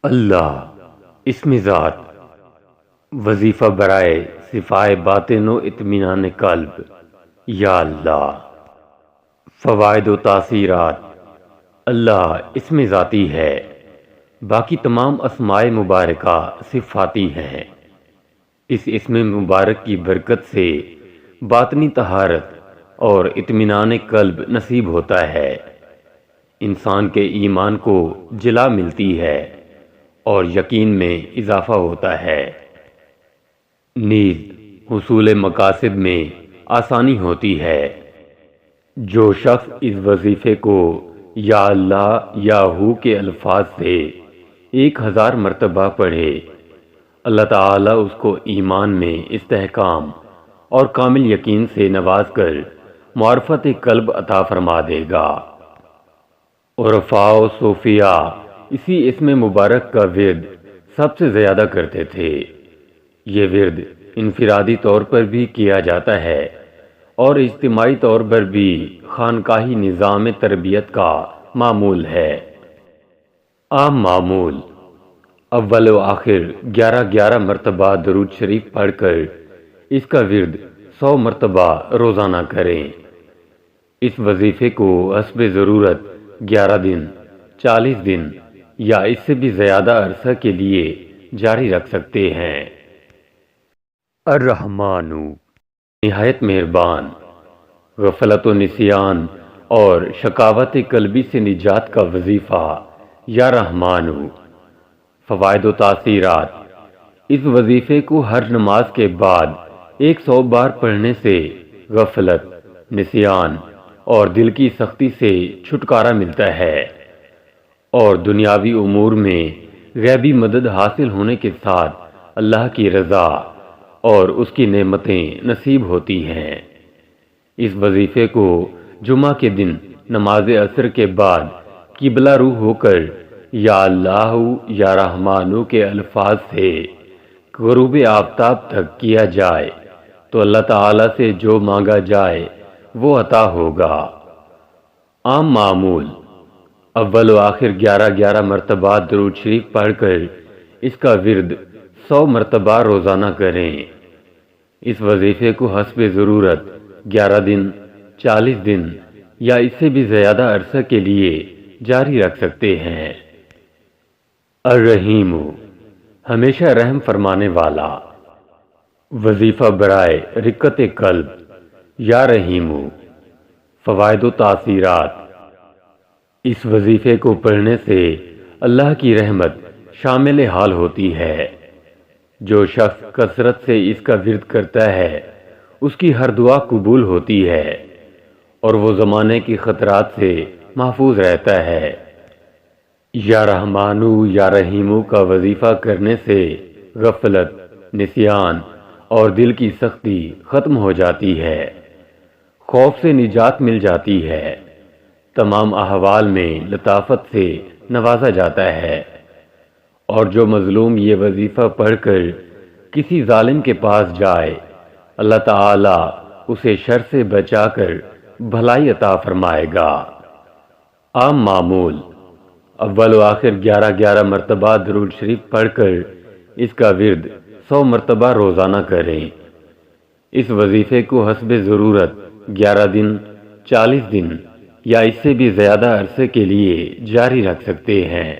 اللہ اسم ذات وظیفہ برائے صفائے باطن و اطمینان قلب۔ یا اللہ۔ فوائد و تاثیرات۔ اللہ اسم ذاتی ہے، باقی تمام اسماء مبارکہ صفاتی ہیں۔ اس اسم مبارک کی برکت سے باطنی طہارت اور اطمینان قلب نصیب ہوتا ہے، انسان کے ایمان کو جلا ملتی ہے اور یقین میں اضافہ ہوتا ہے، نیز حصول مقاصد میں آسانی ہوتی ہے۔ جو شخص اس وظیفے کو یا اللہ یا ہو کے الفاظ سے 1000 مرتبہ پڑھے، اللہ تعالیٰ اس کو ایمان میں استحکام اور کامل یقین سے نواز کر معرفت قلب عطا فرما دے گا۔ عرفاء و صوفیاء اسی اسم مبارک کا ورد سب سے زیادہ کرتے تھے۔ یہ ورد انفرادی طور پر بھی کیا جاتا ہے اور اجتماعی طور پر بھی خانقاہی نظام تربیت کا معمول ہے۔ عام معمول: اول و آخر 11 مرتبہ درود شریف پڑھ کر اس کا ورد 100 مرتبہ روزانہ کریں۔ اس وظیفے کو حسب ضرورت 11 دن، 40 دن یا اس سے بھی زیادہ عرصہ کے لیے جاری رکھ سکتے ہیں۔ الرحمن نہایت مہربان، غفلت و نسیان اور شقاوت قلبی سے نجات کا وظیفہ یا رحمان۔ فوائد و تاثیرات۔ اس وظیفے کو ہر نماز کے بعد 100 بار پڑھنے سے غفلت، نسیان اور دل کی سختی سے چھٹکارا ملتا ہے اور دنیاوی امور میں غیبی مدد حاصل ہونے کے ساتھ اللہ کی رضا اور اس کی نعمتیں نصیب ہوتی ہیں۔ اس وظیفے کو جمعہ کے دن نماز عصر کے بعد قبلہ رو ہو کر یا اللہ یا رحمانو کے الفاظ سے غروب آفتاب تک کیا جائے تو اللہ تعالیٰ سے جو مانگا جائے وہ عطا ہوگا۔ عام معمول: اول و آخر 11 مرتبہ درود شریف پڑھ کر اس کا ورد 100 مرتبہ روزانہ کریں۔ اس وظیفے کو حسب ضرورت 11 دن، 40 دن یا اس سے بھی زیادہ عرصہ کے لیے جاری رکھ سکتے ہیں۔ الرحیم ہمیشہ رحم فرمانے والا، وظیفہ برائے رقت قلب یا رحیم۔ فوائد و تاثیرات۔ اس وظیفے کو پڑھنے سے اللہ کی رحمت شامل حال ہوتی ہے۔ جو شخص کثرت سے اس کا ورد کرتا ہے اس کی ہر دعا قبول ہوتی ہے اور وہ زمانے کی خطرات سے محفوظ رہتا ہے۔ یا رحمانو یا رحیمو کا وظیفہ کرنے سے غفلت، نسیان اور دل کی سختی ختم ہو جاتی ہے، خوف سے نجات مل جاتی ہے، تمام احوال میں لطافت سے نوازا جاتا ہے، اور جو مظلوم یہ وظیفہ پڑھ کر کسی ظالم کے پاس جائے اللہ تعالیٰ اسے شر سے بچا کر بھلائی عطا فرمائے گا۔ عام معمول: اول و آخر 11 مرتبہ درود شریف پڑھ کر اس کا ورد 100 مرتبہ روزانہ کریں۔ اس وظیفے کو حسب ضرورت 11 دن، 40 دن یا اس سے بھی زیادہ عرصے کے لیے جاری رکھ سکتے ہیں۔